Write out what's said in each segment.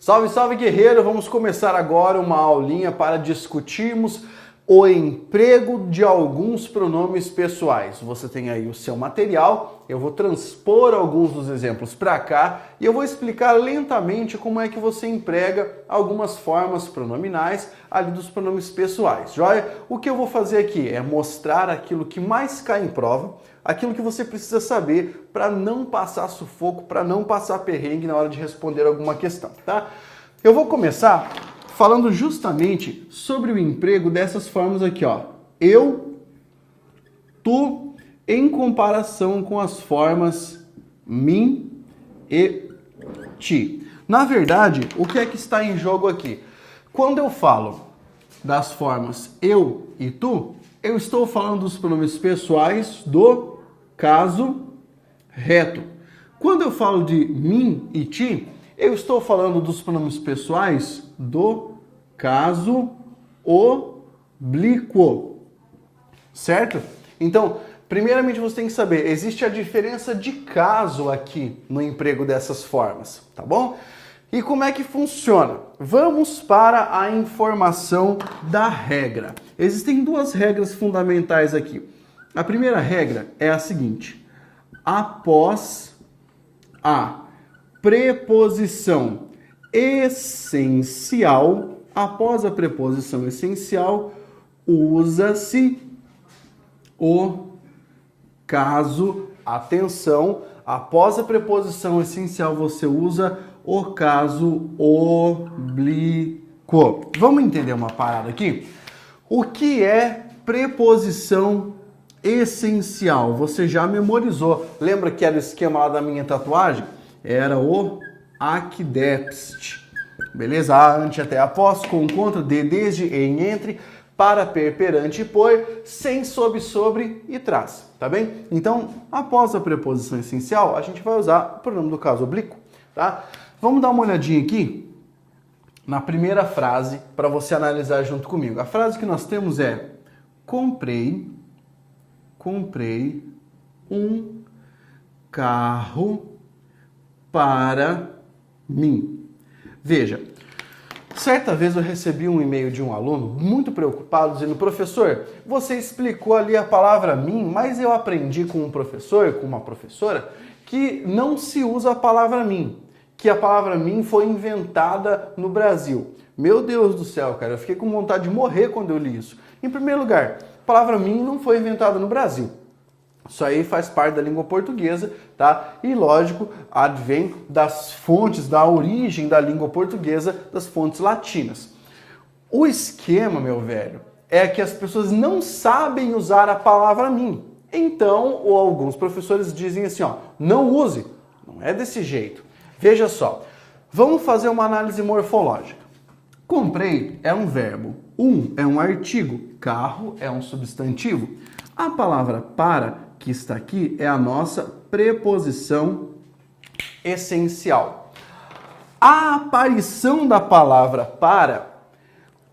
Salve, salve guerreiro! Vamos começar agora uma aulinha para discutirmos o emprego de alguns pronomes pessoais. Você tem aí o seu material, eu vou transpor alguns dos exemplos para cá e eu vou explicar lentamente como é que você emprega algumas formas pronominais ali dos pronomes pessoais, joia? O que eu vou fazer aqui é mostrar aquilo que mais cai em prova, aquilo que você precisa saber para não passar sufoco, para não passar perrengue na hora de responder alguma questão, tá? Eu vou começar falando justamente sobre o emprego dessas formas aqui, ó. Eu, tu, em comparação com as formas mim e ti. Na verdade, o que é que está em jogo aqui? Quando eu falo das formas eu e tu, eu estou falando dos pronomes pessoais do caso reto. Quando eu falo de mim e ti, eu estou falando dos pronomes pessoais do caso oblíquo, certo? Então, primeiramente você tem que saber, existe a diferença de caso aqui no emprego dessas formas, tá bom? E como é que funciona? Vamos para a informação da regra. Existem duas regras fundamentais aqui. A primeira regra é a seguinte: após a preposição essencial, após a preposição essencial, usa-se o caso. Atenção, após a preposição essencial você usa o caso oblíquo. Vamos entender uma parada aqui? O que é preposição essencial? Você já memorizou. Lembra que era o esquema lá da minha tatuagem? Era o aquidepst. Beleza? A, ante, até, após, com, contra, de, desde, em, entre, para, per, perante, por, sem, sob, sobre e tras. Tá bem? Então, após a preposição essencial, a gente vai usar o pronome do caso oblíquo. Tá? Vamos dar uma olhadinha aqui na primeira frase para você analisar junto comigo. A frase que nós temos é: comprei um carro para mim. Veja, certa vez eu recebi um e-mail de um aluno muito preocupado, dizendo: professor, você explicou ali a palavra mim, mas eu aprendi com um professor, com uma professora, que não se usa a palavra mim, que a palavra mim foi inventada no Brasil. Meu Deus do céu, cara, eu fiquei com vontade de morrer quando eu li isso. Em primeiro lugar, a palavra mim não foi inventada no Brasil. Isso aí faz parte da língua portuguesa, tá? E lógico, advém das fontes, da origem da língua portuguesa, das fontes latinas. O esquema, meu velho, é que as pessoas não sabem usar a palavra mim. Então, ou alguns professores dizem assim, ó, não use. Não é desse jeito. Veja só, vamos fazer uma análise morfológica. Comprei é um verbo, é um artigo, carro é um substantivo. A palavra para, que está aqui, é a nossa preposição essencial. A aparição da palavra para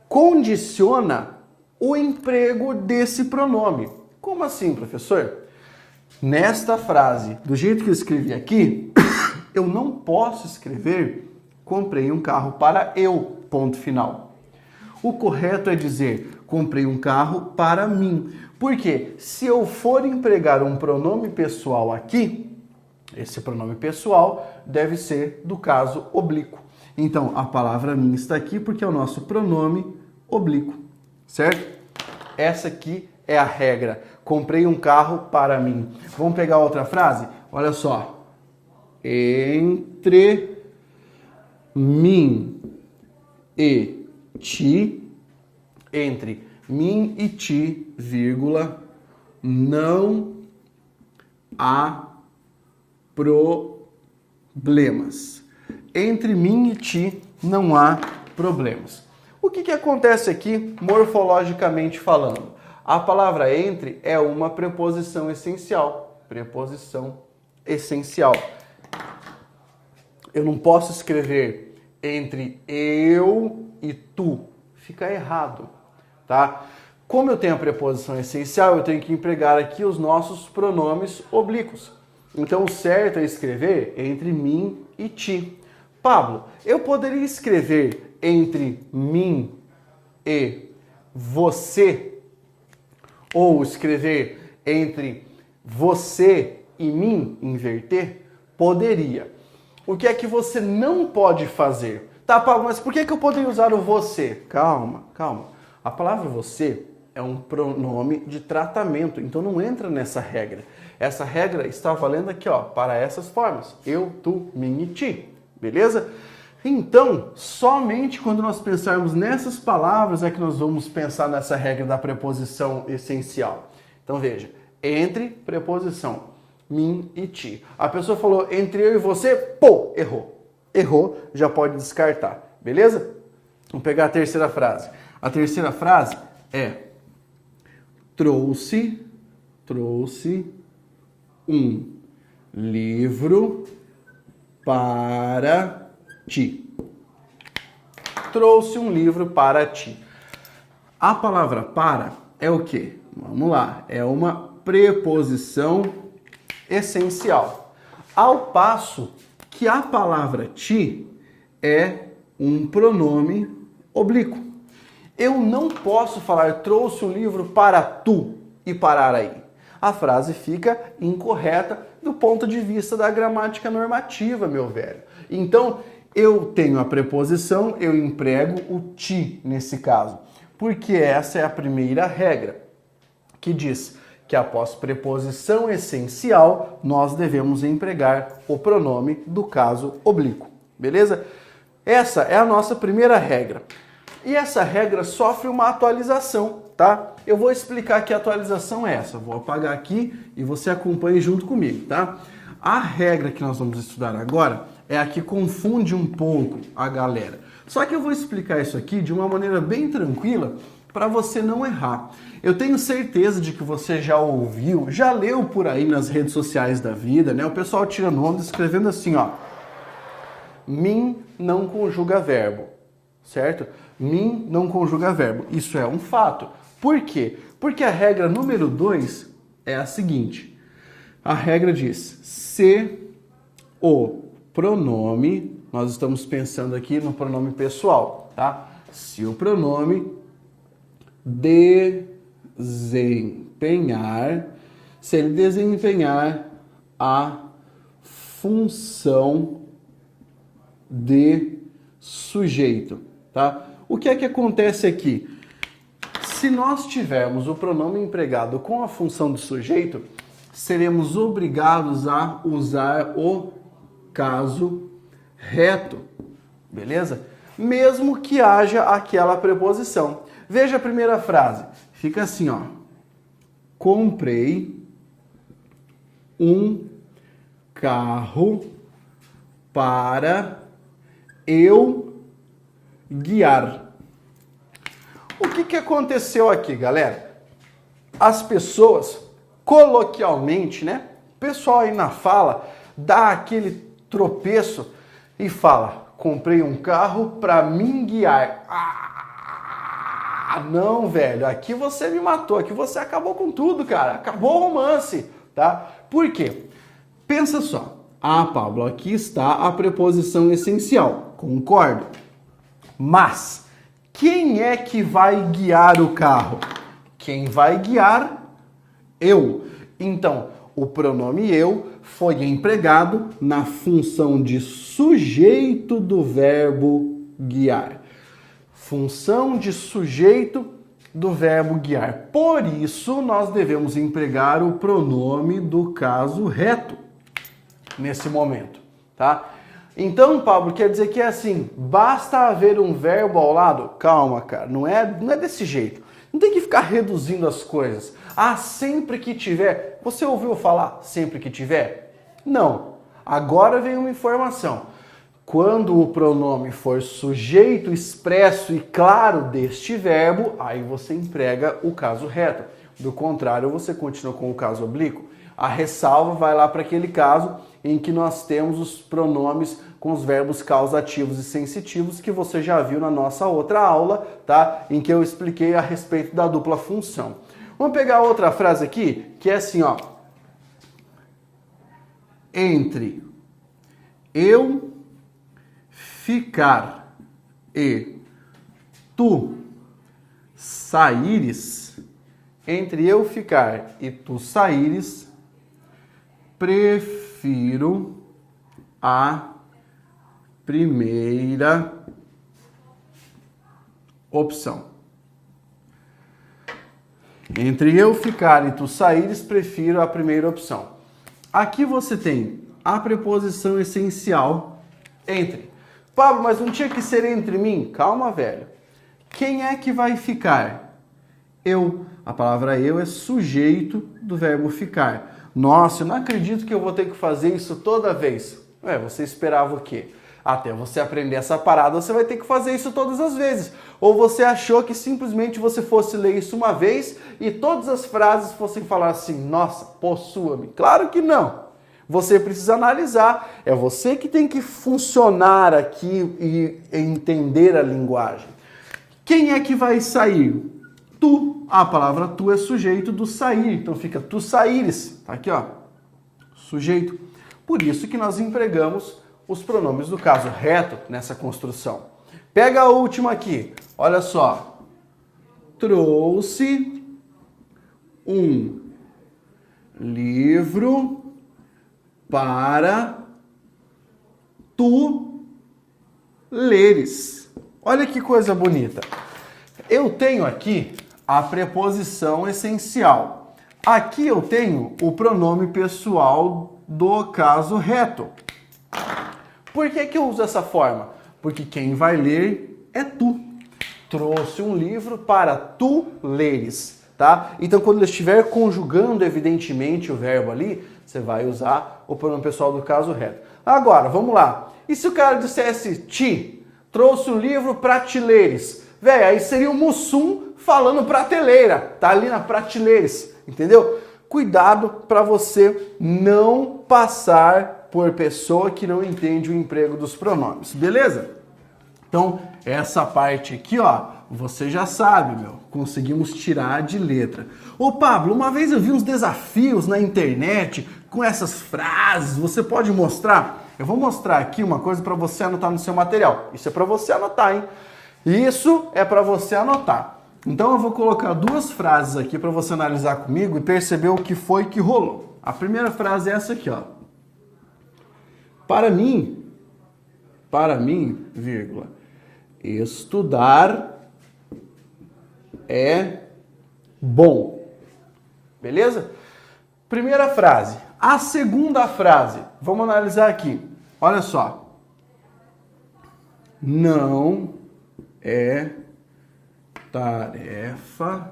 condiciona o emprego desse pronome. Como assim, professor? Nesta frase, do jeito que eu escrevi aqui, eu não posso escrever comprei um carro para eu, ponto final. O correto é dizer comprei um carro para mim. Porque se eu for empregar um pronome pessoal aqui, esse pronome pessoal deve ser do caso oblíquo. Então, a palavra mim está aqui porque é o nosso pronome oblíquo, certo? Essa aqui é a regra. Comprei um carro para mim. Vamos pegar outra frase? Olha só. Entre mim e ti, entre mim e ti, vírgula, não há problemas. Entre mim e ti não há problemas. O que acontece aqui, morfologicamente falando? A palavra entre é uma preposição essencial. Preposição essencial. Eu não posso escrever entre eu e tu. Fica errado. Tá? Como eu tenho a preposição essencial, eu tenho que empregar aqui os nossos pronomes oblíquos. Então, o certo é escrever entre mim e ti. Pablo, eu poderia escrever entre mim e você? Ou escrever entre você e mim, inverter? Poderia. O que é que você não pode fazer? Tá, Pablo, mas por que eu poderia usar o você? Calma, calma. A palavra você é um pronome de tratamento, então não entra nessa regra. Essa regra está valendo aqui, ó, para essas formas. Eu, tu, mim e ti. Beleza? Então, somente quando nós pensarmos nessas palavras é que nós vamos pensar nessa regra da preposição essencial. Então veja, entre preposição mim e ti. A pessoa falou entre eu e você, pô, errou. Errou, já pode descartar. Beleza? Vamos pegar a terceira frase. A terceira frase é trouxe um livro para ti. Trouxe um livro para ti. A palavra para é o quê? Vamos lá. É uma preposição essencial. Ao passo que a palavra ti é um pronome oblíquo. Eu não posso falar trouxe um livro para tu e parar aí. A frase fica incorreta do ponto de vista da gramática normativa, meu velho. Então, eu tenho a preposição, eu emprego o ti nesse caso, porque essa é a primeira regra, que diz que após preposição essencial, nós devemos empregar o pronome do caso oblíquo, beleza? Essa é a nossa primeira regra. E essa regra sofre uma atualização, tá? Eu vou explicar que atualização é essa. Vou apagar aqui e você acompanhe junto comigo, tá? A regra que nós vamos estudar agora é a que confunde um pouco a galera. Só que eu vou explicar isso aqui de uma maneira bem tranquila para você não errar. Eu tenho certeza de que você já ouviu, já leu por aí nas redes sociais da vida, né? O pessoal tirando onda, escrevendo assim, ó. Mim não conjuga verbo, certo? Mim não conjuga verbo. Isso é um fato. Por quê? Porque a regra número 2 é a seguinte. A regra diz, se o pronome, nós estamos pensando aqui no pronome pessoal, tá? Se o pronome se ele desempenhar a função de sujeito, tá? O que é que acontece aqui? Se nós tivermos o pronome empregado com a função de sujeito, seremos obrigados a usar o caso reto, beleza? Mesmo que haja aquela preposição. Veja a primeira frase. Fica assim, ó. Comprei um carro para eu guiar. O que aconteceu aqui, galera? As pessoas, coloquialmente, né? O pessoal aí na fala dá aquele tropeço e fala: comprei um carro para me guiar. Não, velho, aqui você me matou, aqui você acabou com tudo, cara. Acabou o romance, tá? Por quê? Pensa só. Ah, Pablo, aqui está a preposição essencial. Concordo. Mas quem é que vai guiar o carro? Quem vai guiar? Eu. Então, o pronome eu foi empregado na função de sujeito do verbo guiar. Função de sujeito do verbo guiar. Por isso, nós devemos empregar o pronome do caso reto nesse momento, tá? Então, Pablo, quer dizer que é assim, basta haver um verbo ao lado? Calma, cara, não é desse jeito. Não tem que ficar reduzindo as coisas. Ah, sempre que tiver. Você ouviu falar sempre que tiver? Não. Agora vem uma informação. Quando o pronome for sujeito expresso e claro deste verbo, aí você emprega o caso reto. Do contrário, você continua com o caso oblíquo. A ressalva vai lá para aquele caso em que nós temos os pronomes com os verbos causativos e sensitivos que você já viu na nossa outra aula, tá? Em que eu expliquei a respeito da dupla função. Vamos pegar outra frase aqui, que é assim, ó. Entre eu ficar e tu saíres, entre eu ficar e tu saíres, prefiro a primeira opção. Entre eu ficar e tu saíres, prefiro a primeira opção. Aqui você tem a preposição essencial entre. Pablo, mas não tinha que ser entre mim? Calma, velho. Quem é que vai ficar? Eu. A palavra eu é sujeito do verbo ficar. Nossa, eu não acredito que eu vou ter que fazer isso toda vez. Você esperava o quê? Até você aprender essa parada, você vai ter que fazer isso todas as vezes. Ou você achou que simplesmente você fosse ler isso uma vez e todas as frases fossem falar assim, nossa, possua-me. Claro que não. Você precisa analisar. É você que tem que funcionar aqui e entender a linguagem. Quem é que vai sair? Tu. A palavra tu é sujeito do sair. Então fica tu saíres. Tá aqui, ó. Sujeito. Por isso que nós empregamos os pronomes do caso reto nessa construção. Pega a última aqui. Olha só. Trouxe um livro para tu leres. Olha que coisa bonita. Eu tenho aqui a preposição essencial. Aqui eu tenho o pronome pessoal do caso reto. Por que eu uso essa forma? Porque quem vai ler é tu. Trouxe um livro para tu leres, tá? Então, quando ele estiver conjugando, evidentemente, o verbo ali, você vai usar o pronome pessoal do caso reto. Agora, vamos lá. E se o cara dissesse ti, trouxe um livro para te leres? Véi, aí seria o Mussum falando prateleira, tá ali na prateleiras, entendeu? Cuidado para você não passar por pessoa que não entende o emprego dos pronomes, beleza? Então, essa parte aqui, ó, você já sabe, meu, conseguimos tirar de letra. Ô Pablo, uma vez eu vi uns desafios na internet com essas frases, você pode mostrar? Eu vou mostrar aqui uma coisa para você anotar no seu material. Isso é para você anotar, hein? Isso é para você anotar. Então eu vou colocar duas frases aqui para você analisar comigo e perceber o que foi que rolou. A primeira frase é essa aqui, ó. Para mim, vírgula, estudar é bom. Beleza? Primeira frase. A segunda frase, vamos analisar aqui. Olha só. Não é tarefa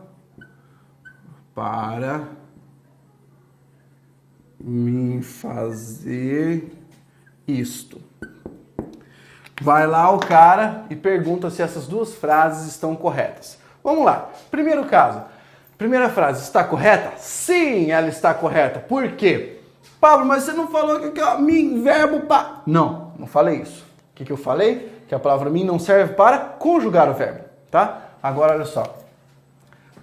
para mim fazer isto. Vai lá o cara e pergunta se essas duas frases estão corretas. Vamos lá. Primeiro caso. Primeira frase, está correta? Sim, ela está correta. Por quê? Pablo, mas você não falou que mim, verbo para... Não, não falei isso. O que eu falei? Que a palavra mim não serve para conjugar o verbo, tá? Agora, olha só.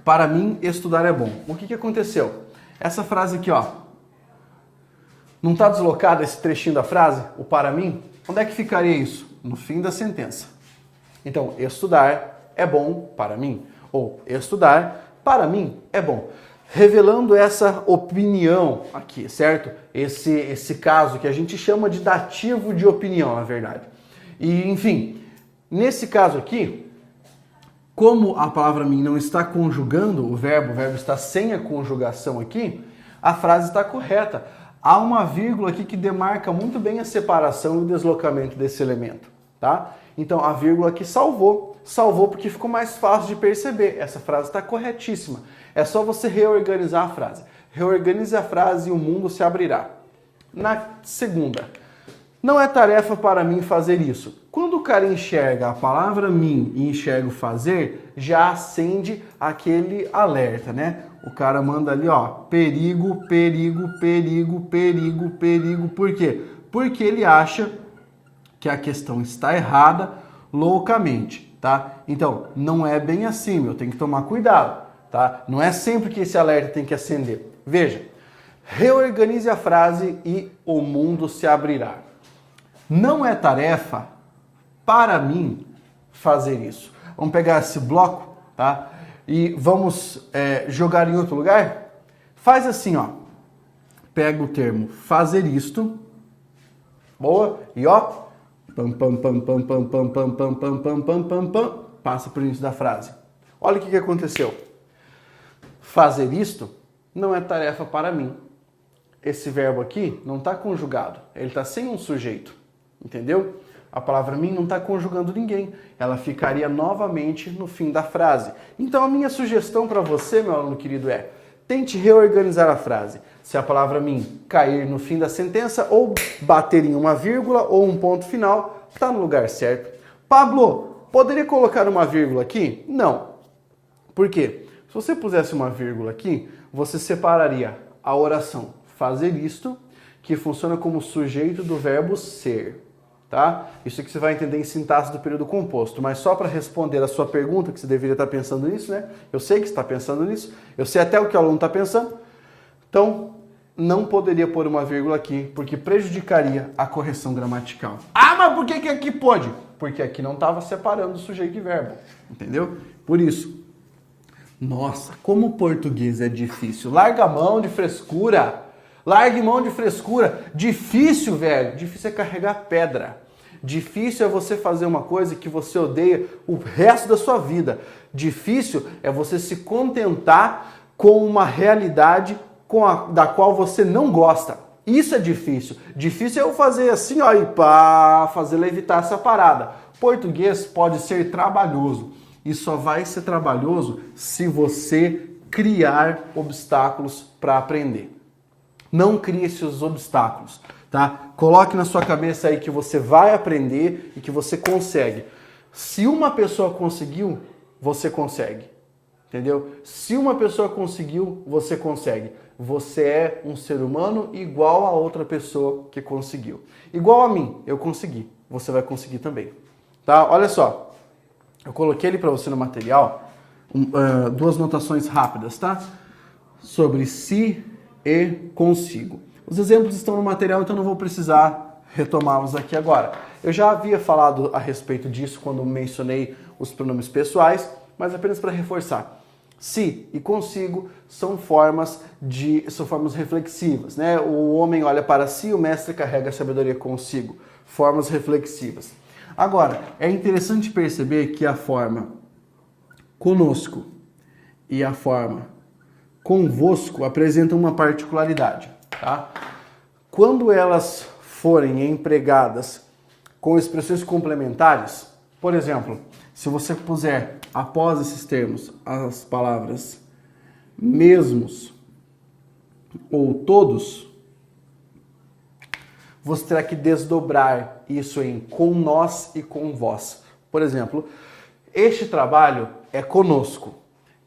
Para mim, estudar é bom. O que aconteceu? Essa frase aqui, ó. Não está deslocado esse trechinho da frase? O para mim? Onde é que ficaria isso? No fim da sentença. Então, estudar é bom para mim. Ou estudar, para mim, é bom. Revelando essa opinião aqui, certo? Esse caso que a gente chama de dativo de opinião, na verdade. E, enfim, nesse caso aqui, como a palavra mim não está conjugando o verbo está sem a conjugação aqui, a frase está correta. Há uma vírgula aqui que demarca muito bem a separação e o deslocamento desse elemento, tá? Então, a vírgula aqui salvou. Salvou porque ficou mais fácil de perceber. Essa frase está corretíssima. É só você reorganizar a frase. Reorganize a frase e o mundo se abrirá. Na segunda, não é tarefa para mim fazer isso. Quando o cara enxerga a palavra mim e enxerga o fazer, já acende aquele alerta, né? O cara manda ali, ó, perigo, perigo, perigo, perigo, perigo. Por quê? Porque ele acha que a questão está errada loucamente, tá? Então, não é bem assim, meu, tem que tomar cuidado, tá? Não é sempre que esse alerta tem que acender. Veja, reorganize a frase e o mundo se abrirá. Não é tarefa para mim fazer isso. Vamos pegar esse bloco, tá? E vamos jogar em outro lugar? Faz assim, ó. Pega o termo fazer isto. Boa. E ó. Pam, pam, pam, pam, pam, pam, pam, pam, pam, pam, pam, pam, pam. Passa para o início da frase. Olha o que aconteceu. Fazer isto não é tarefa para mim. Esse verbo aqui não está conjugado. Ele está sem um sujeito. Entendeu? A palavra mim não está conjugando ninguém. Ela ficaria novamente no fim da frase. Então a minha sugestão para você, meu aluno querido, é tente reorganizar a frase. Se a palavra mim cair no fim da sentença ou bater em uma vírgula ou um ponto final, está no lugar certo. Pablo, poderia colocar uma vírgula aqui? Não. Por quê? Se você pusesse uma vírgula aqui, você separaria a oração fazer isto, que funciona como sujeito do verbo ser. Tá? Isso aqui você vai entender em sintaxe do período composto, mas só para responder a sua pergunta, que você deveria estar pensando nisso, né? Eu sei que você está pensando nisso, eu sei até o que o aluno está pensando, então não poderia pôr uma vírgula aqui, porque prejudicaria a correção gramatical. Ah, mas por que aqui pode? Porque aqui não estava separando sujeito e verbo, entendeu? Por isso. Nossa, como o português é difícil. Larga a mão de frescura. Largue mão de frescura. Difícil, velho. Difícil é carregar pedra. Difícil é você fazer uma coisa que você odeia o resto da sua vida. Difícil é você se contentar com uma realidade da qual você não gosta. Isso é difícil. Difícil é eu fazer assim, ó, e pá, fazer levitar essa parada. Português pode ser trabalhoso. E só vai ser trabalhoso se você criar obstáculos para aprender. Não crie esses obstáculos, tá? Coloque na sua cabeça aí que você vai aprender e que você consegue. Se uma pessoa conseguiu, você consegue. Entendeu? Se uma pessoa conseguiu, você consegue. Você é um ser humano igual a outra pessoa que conseguiu. Igual a mim, eu consegui. Você vai conseguir também. Tá? Olha só. Eu coloquei ali para você no material duas notações rápidas, tá? Sobre se e consigo. Os exemplos estão no material, então não vou precisar retomá-los aqui agora. Eu já havia falado a respeito disso quando mencionei os pronomes pessoais, mas apenas para reforçar. Se e consigo são formas reflexivas, né? O homem olha para si, o mestre carrega a sabedoria consigo. Formas reflexivas. Agora, é interessante perceber que a forma conosco e a forma convosco apresentam uma particularidade, tá? Quando elas forem empregadas com expressões complementares, por exemplo, se você puser após esses termos as palavras mesmos ou todos, você terá que desdobrar isso em com nós e com vós. Por exemplo, este trabalho é conosco.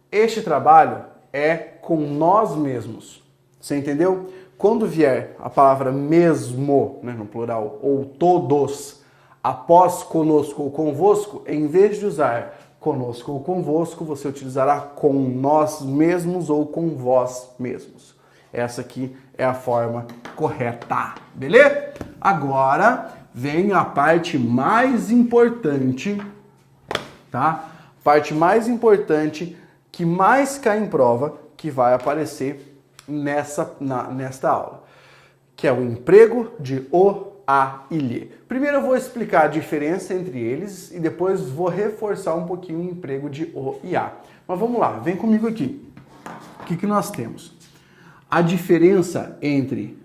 Este trabalho é com nós mesmos. Você entendeu? Quando vier a palavra mesmo, né, no plural, ou todos, após conosco ou convosco, em vez de usar conosco ou convosco, você utilizará com nós mesmos ou com vós mesmos. Essa aqui é a forma correta, beleza? Agora vem a parte mais importante, tá? Parte mais importante que mais cai em prova, que vai aparecer nesta aula, que é o emprego de o, a e lhe. Primeiro eu vou explicar a diferença entre eles e depois vou reforçar um pouquinho o emprego de o e a. Mas vamos lá, vem comigo aqui. O que nós temos? A diferença entre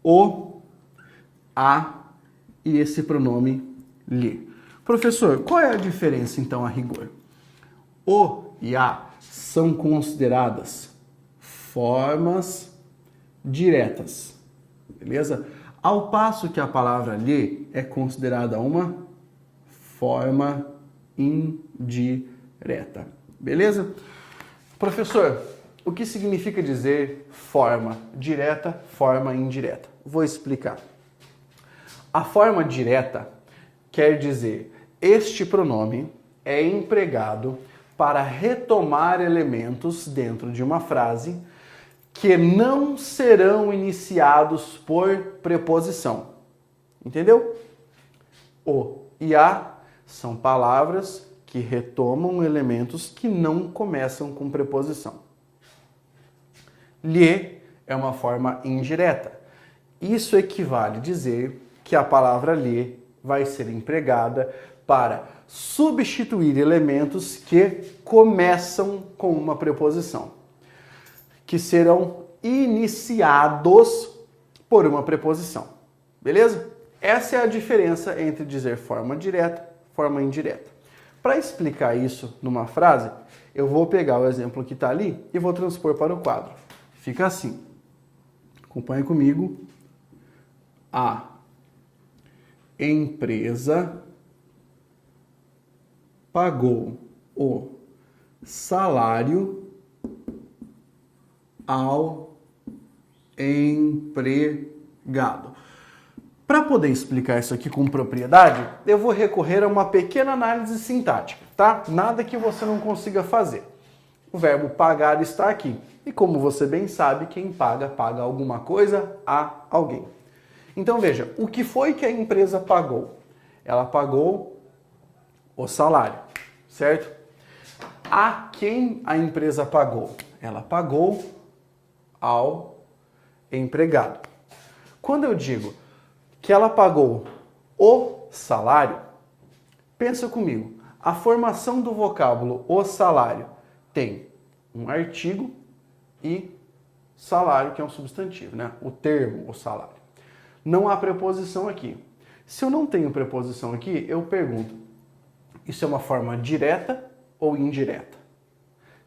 o, a e esse pronome lhe. Professor, qual é a diferença então a rigor? O e a são consideradas formas diretas, beleza? Ao passo que a palavra lhe é considerada uma forma indireta, beleza? Professor, o que significa dizer forma direta, forma indireta? Vou explicar. A forma direta quer dizer este pronome é empregado para retomar elementos dentro de uma frase que não serão iniciados por preposição. Entendeu? O e a são palavras que retomam elementos que não começam com preposição. Lhe é uma forma indireta. Isso equivale a dizer que a palavra lhe vai ser empregada para substituir elementos que começam com uma preposição, que serão iniciados por uma preposição. Beleza? Essa é a diferença entre dizer forma direta e forma indireta. Para explicar isso numa frase, eu vou pegar o exemplo que está ali e vou transpor para o quadro. Fica assim. Acompanhe comigo. A empresa pagou o salário ao empregado. Para poder explicar isso aqui com propriedade, eu vou recorrer a uma pequena análise sintática, tá? Nada que você não consiga fazer. O verbo pagar está aqui. E como você bem sabe, quem paga, paga alguma coisa a alguém. Então veja, o que foi que a empresa pagou? Ela pagou o salário, certo? A quem a empresa pagou? Ela pagou ao empregado. Quando eu digo que ela pagou o salário, pensa comigo, a formação do vocábulo o salário tem um artigo e salário, que é um substantivo, né? O termo, o salário. Não há preposição aqui. Se eu não tenho preposição aqui, eu pergunto, isso é uma forma direta ou indireta?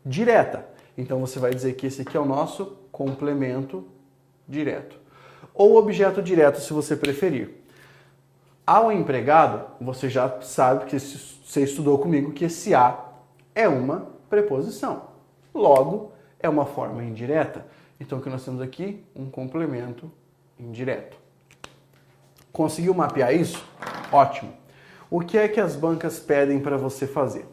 Direta. Então você vai dizer que esse aqui é o nosso complemento direto. Ou objeto direto, se você preferir. Ao empregado, você já sabe, que você estudou comigo, que esse a é uma preposição. Logo, é uma forma indireta. Então, o que nós temos aqui? Um complemento indireto. Conseguiu mapear isso? Ótimo. O que é que as bancas pedem para você fazer?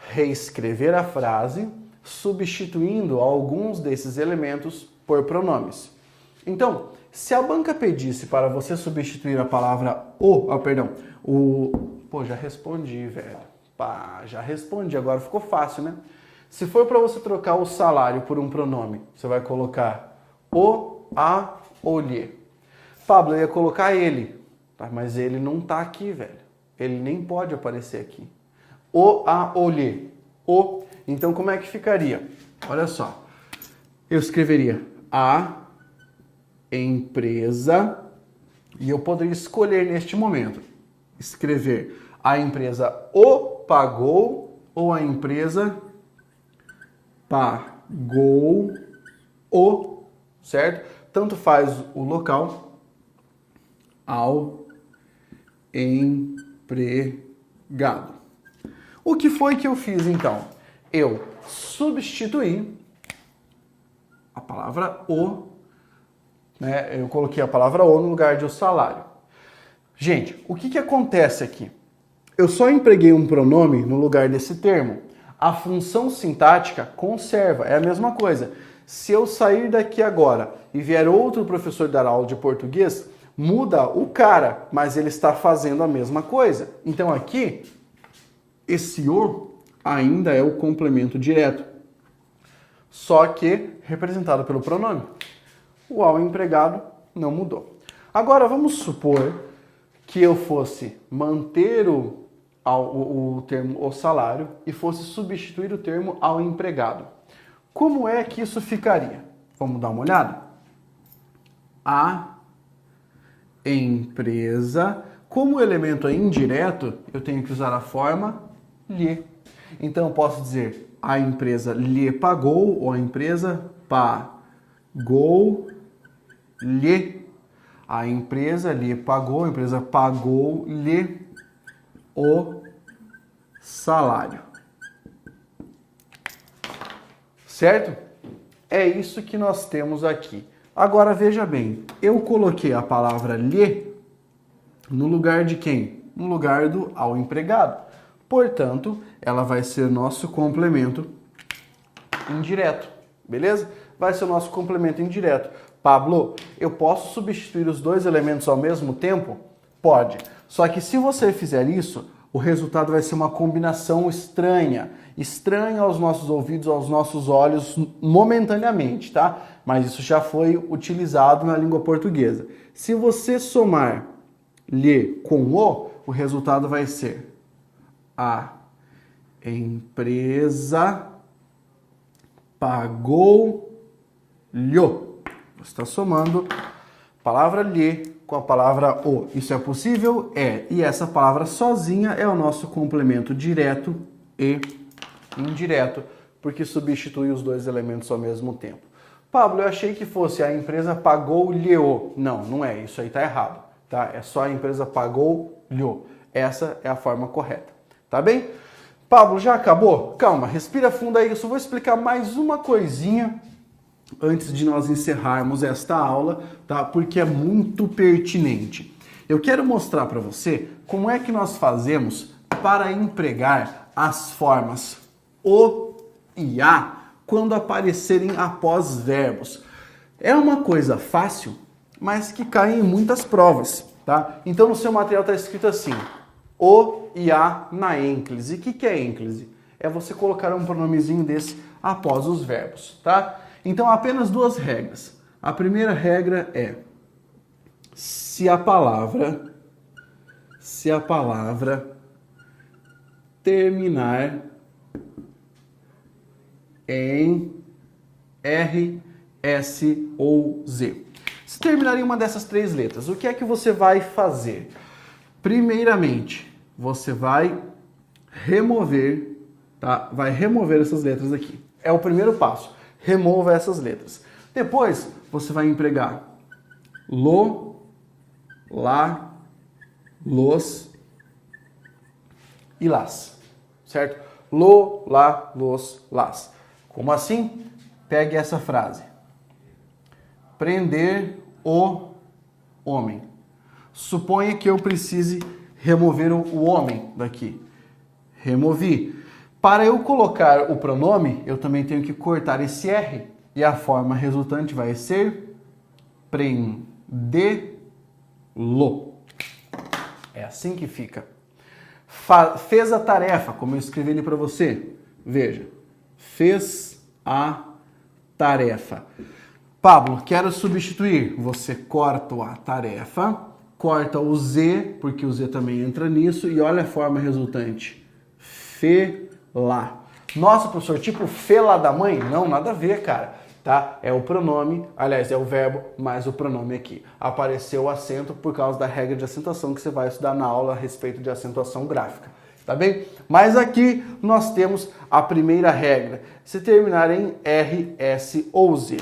Reescrever a frase, substituindo alguns desses elementos por pronomes. Então, se a banca pedisse para você substituir a palavra já respondi, velho. Já respondi, agora ficou fácil, né? Se for para você trocar o salário por um pronome, você vai colocar o, a ou lhe. Pablo, eu ia colocar ele, tá? Mas ele não tá aqui, velho. Ele nem pode aparecer aqui. O, a ou lhe. O. Então, como é que ficaria? Olha só. Eu escreveria a empresa, e eu poderia escolher neste momento escrever a empresa o pagou ou a empresa pagou o, certo? Tanto faz o local, ao empregado. O que foi que eu fiz então? Eu substituí a palavra o, né? Eu coloquei a palavra o no lugar de o salário. Gente, o que acontece aqui? Eu só empreguei um pronome no lugar desse termo. A função sintática conserva, é a mesma coisa. Se eu sair daqui agora e vier outro professor dar aula de português, muda o cara, mas ele está fazendo a mesma coisa. Então aqui, esse o ainda é o complemento direto, só que representado pelo pronome. O ao empregado não mudou. Agora vamos supor que eu fosse manter o termo o salário e fosse substituir o termo ao empregado. Como é que isso ficaria? Vamos dar uma olhada? A empresa, como o elemento é indireto, eu tenho que usar a forma lhe. Então eu posso dizer a empresa lhe pagou ou a empresa pagou-lhe. A empresa lhe pagou, a empresa pagou-lhe o salário. Certo? É isso que nós temos aqui. Agora veja bem, eu coloquei a palavra lhe no lugar de quem? No lugar do ao empregado. Portanto, ela vai ser nosso complemento indireto. Beleza? Vai ser o nosso complemento indireto. Pablo, eu posso substituir os dois elementos ao mesmo tempo? Pode. Só que se você fizer isso, o resultado vai ser uma combinação estranha. Estranha aos nossos ouvidos, aos nossos olhos, momentaneamente, tá? Mas isso já foi utilizado na língua portuguesa. Se você somar lhe com o resultado vai ser a empresa pagou-lhe. Você está somando a palavra lhe com a palavra o. Isso é possível? É. E essa palavra sozinha é o nosso complemento direto e indireto, porque substitui os dois elementos ao mesmo tempo. Pablo, eu achei que fosse a empresa pagou-lhe. Não, não é. Isso aí está errado. Tá? É só a empresa pagou-lhe. Essa é a forma correta. Tá bem? Pablo, já acabou? Calma, respira fundo aí. Eu só vou explicar mais uma coisinha antes de nós encerrarmos esta aula, tá? Porque é muito pertinente. Eu quero mostrar para você como é que nós fazemos para empregar as formas o e a quando aparecerem após verbos. É uma coisa fácil, mas que cai em muitas provas, tá? Então no seu material está escrito assim: o e a na ênclise. O que é ênclise? É você colocar um pronomezinho desse após os verbos, tá? Então apenas duas regras. A primeira regra é: se a palavra terminar em R, S ou Z. Se terminar em uma dessas três letras, o que é que você vai fazer? Primeiramente, você vai remover, tá? Vai remover essas letras aqui. É o primeiro passo. Remova essas letras. Depois, você vai empregar lo, lá, los e las, certo? Lo, lá, los, las. Como assim? Pegue essa frase. Prender o homem. Suponha que eu precise remover o homem daqui. Removi. Para eu colocar o pronome, eu também tenho que cortar esse R. E a forma resultante vai ser prendê-lo. É assim que fica. Fez a tarefa, como eu escrevi ali para você. Veja. Fez a tarefa. Pablo, quero substituir. Você corta a tarefa, corta o Z, porque o Z também entra nisso, e olha a forma resultante. Fê-lá. Nossa, professor, tipo fê-lá da mãe? Não, nada a ver, cara. Tá? É o pronome, aliás, é o verbo mais o pronome aqui. Apareceu o acento por causa da regra de acentuação que você vai estudar na aula a respeito de acentuação gráfica. Tá bem? Mas aqui nós temos a primeira regra. Se terminar em R, S ou Z.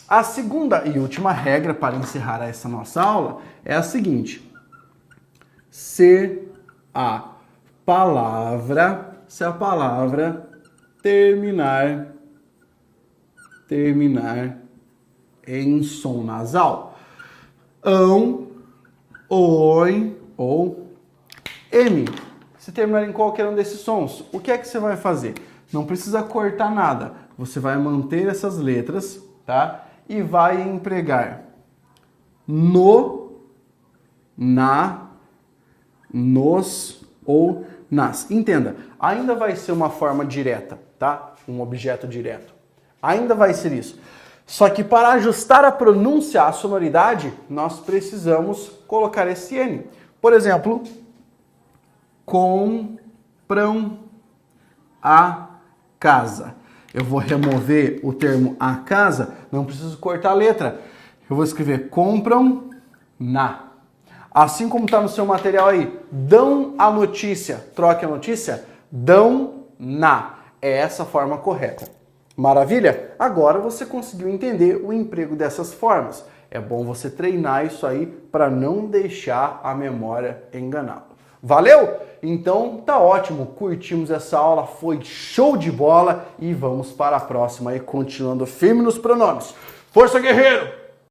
A segunda e última regra para encerrar essa nossa aula é a seguinte. Se a palavra terminar em som nasal. Ão, oi ou M. Se terminar em qualquer um desses sons, o que é que você vai fazer? Não precisa cortar nada. Você vai manter essas letras, tá? E vai empregar no, na, nos ou nas. Entenda, ainda vai ser uma forma direta, tá? Um objeto direto. Ainda vai ser isso. Só que para ajustar a pronúncia à sonoridade, nós precisamos colocar esse N. Por exemplo, compram a casa. Eu vou remover o termo a casa, não preciso cortar a letra. Eu vou escrever compram na. Assim como está no seu material aí, dão a notícia. Troque a notícia, dão na. É essa a forma correta. Maravilha? Agora você conseguiu entender o emprego dessas formas. É bom você treinar isso aí para não deixar a memória enganá-lo. Valeu? Então tá ótimo, curtimos essa aula, foi show de bola e vamos para a próxima aí, continuando firme nos pronomes. Força, guerreiro!